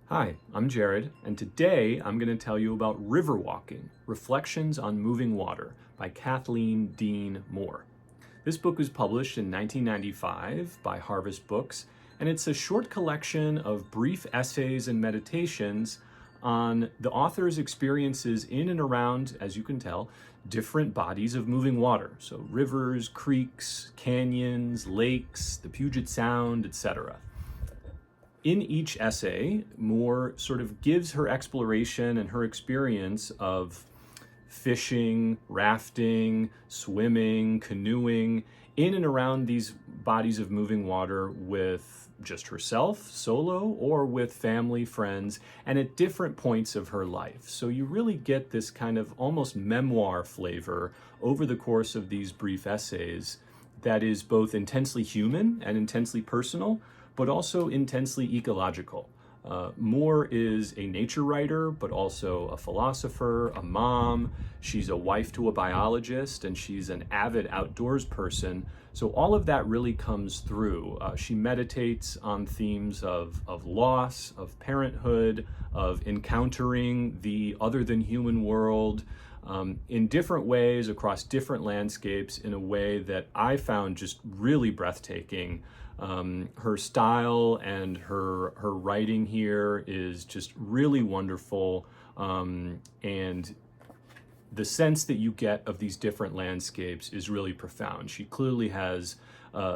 Hi, I'm Jared, and today I'm going to tell you about River Walking, Reflections on Moving Water by Kathleen Dean Moore. This book was published in 1995 by Harvest Books, and it's a short collection of brief essays and meditations on the author's experiences in and around, as you can tell, different bodies of moving water. So rivers, creeks, canyons, lakes, the Puget Sound, etc. In each essay, Moore sort of gives her exploration and her experience of fishing, rafting, swimming, canoeing, in and around these bodies of moving water with just herself, solo, or with family, friends, and at different points of her life. So you really get this kind of almost memoir flavor over the course of these brief essays that is both intensely human and intensely personal, but also intensely ecological. Moore is a nature writer, but also a philosopher, a mom. She's a wife to a biologist, and she's an avid outdoors person. So all of that really comes through. She meditates on themes of loss, of parenthood, of encountering the other than human world, in different ways, across different landscapes, in a way that I found just really breathtaking. Her style and her writing here is just really wonderful, and the sense that you get of these different landscapes is really profound. She clearly has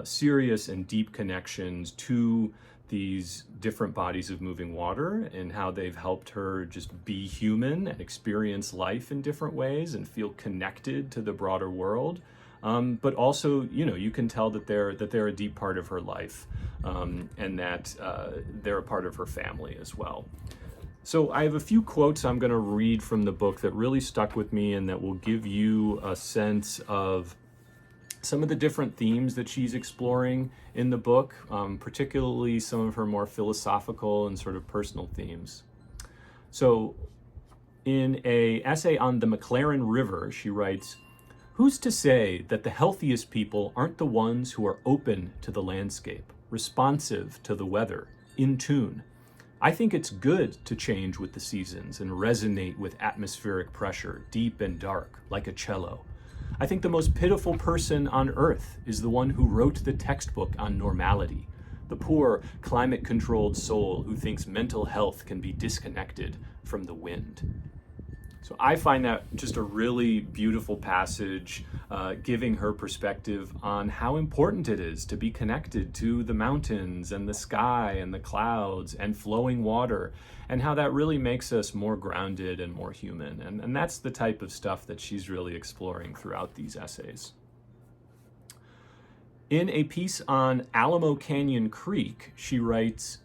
serious and deep connections to these different bodies of moving water and how they've helped her just be human and experience life in different ways and feel connected to the broader world. But also, you can tell that they're a deep part of her life, and that they're a part of her family as well. So I have a few quotes I'm going to read from the book that really stuck with me and that will give you a sense of some of the different themes that she's exploring in the book, particularly some of her more philosophical and sort of personal themes. So in an essay on the McLaren River, she writes, "Who's to say that the healthiest people aren't the ones who are open to the landscape, responsive to the weather, in tune? I think it's good to change with the seasons and resonate with atmospheric pressure, deep and dark, like a cello. I think the most pitiful person on earth is the one who wrote the textbook on normality, the poor, climate-controlled soul who thinks mental health can be disconnected from the wind." So I find that just a really beautiful passage, giving her perspective on how important it is to be connected to the mountains and the sky and the clouds and flowing water, and how that really makes us more grounded and more human. And that's the type of stuff that she's really exploring throughout these essays. In a piece on Alamo Canyon Creek, she writes,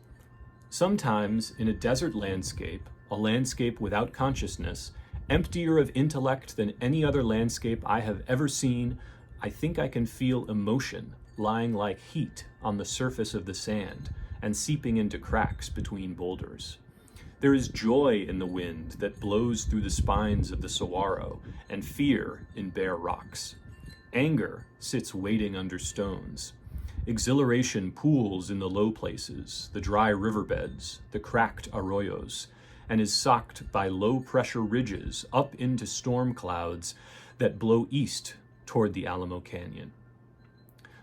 "Sometimes in a desert landscape, a landscape without consciousness, emptier of intellect than any other landscape I have ever seen, I think I can feel emotion lying like heat on the surface of the sand and seeping into cracks between boulders. There is joy in the wind that blows through the spines of the saguaro and fear in bare rocks. Anger sits waiting under stones. Exhilaration pools in the low places, the dry riverbeds, the cracked arroyos, and is socked by low-pressure ridges up into storm clouds that blow east toward the Alamo Canyon."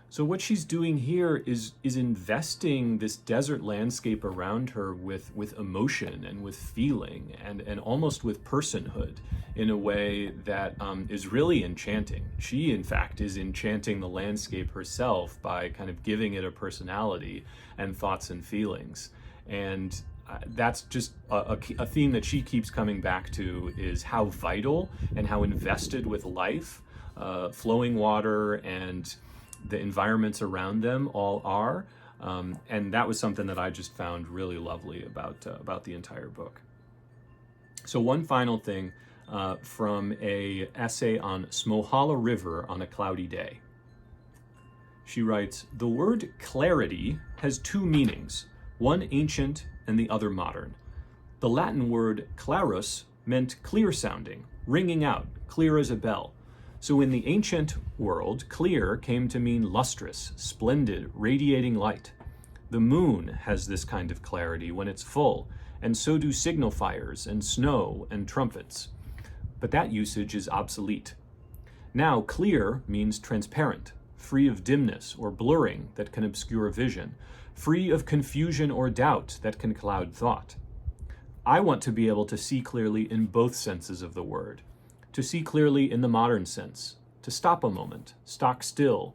So what she's doing here is investing this desert landscape around her with emotion and with feeling and almost with personhood in a way that is really enchanting. She, in fact, is enchanting the landscape herself by kind of giving it a personality and thoughts and feelings. And that's just a theme that she keeps coming back to, is how vital and how invested with life flowing water and the environments around them all are. And that was something that I just found really lovely about the entire book. So one final thing from a essay on Smohalla River on a Cloudy Day. She writes, "The word clarity has two meanings, one ancient and the other modern. The Latin word clarus meant clear sounding, ringing out, clear as a bell. So in the ancient world, clear came to mean lustrous, splendid, radiating light. The moon has this kind of clarity when it's full, and so do signal fires and snow and trumpets. But that usage is obsolete. Now, clear means transparent, free of dimness or blurring that can obscure vision, free of confusion or doubt that can cloud thought. I want to be able to see clearly in both senses of the word. To see clearly in the modern sense, to stop a moment, stock still,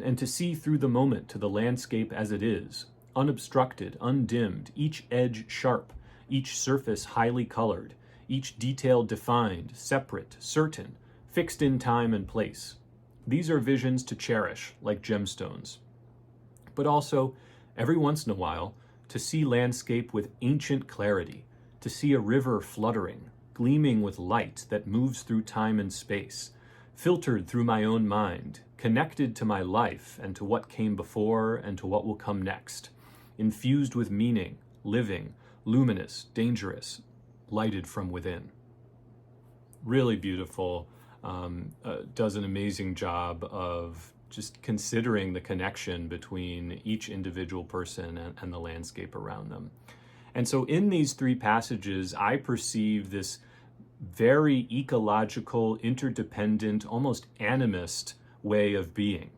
and to see through the moment to the landscape as it is, unobstructed, undimmed, each edge sharp, each surface highly colored, each detail defined, separate, certain, fixed in time and place. These are visions to cherish, like gemstones. But also, every once in a while, to see landscape with ancient clarity, to see a river fluttering, gleaming with light that moves through time and space, filtered through my own mind, connected to my life and to what came before and to what will come next, infused with meaning, living, luminous, dangerous, lighted from within. Really beautiful, does an amazing job of just considering the connection between each individual person and the landscape around them. And so in these three passages, I perceive this very ecological, interdependent, almost animist way of being.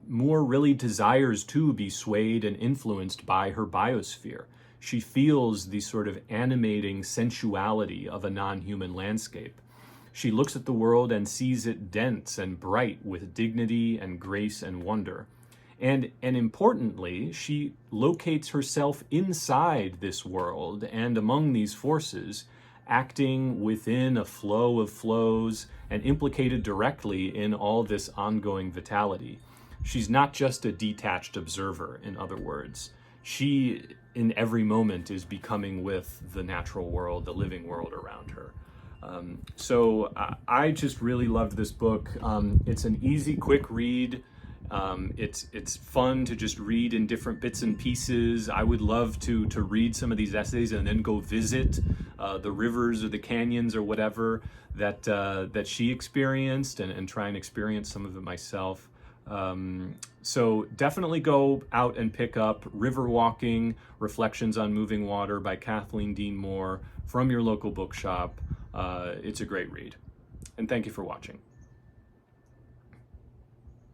Moore really desires to be swayed and influenced by her biosphere. She feels the sort of animating sensuality of a non-human landscape. She looks at the world and sees it dense and bright with dignity and grace and wonder. And importantly, she locates herself inside this world and among these forces, acting within a flow of flows and implicated directly in all this ongoing vitality. She's not just a detached observer, in other words. She, in every moment, is becoming with the natural world, the living world around her. So I just really loved this book. It's an easy, quick read. It's fun to just read in different bits and pieces. I would love to read some of these essays and then go visit the rivers or the canyons or whatever that she experienced and try and experience some of it myself. So definitely go out and pick up Riverwalking, Reflections on Moving Water by Kathleen Dean Moore from your local bookshop. It's a great read. And thank you for watching.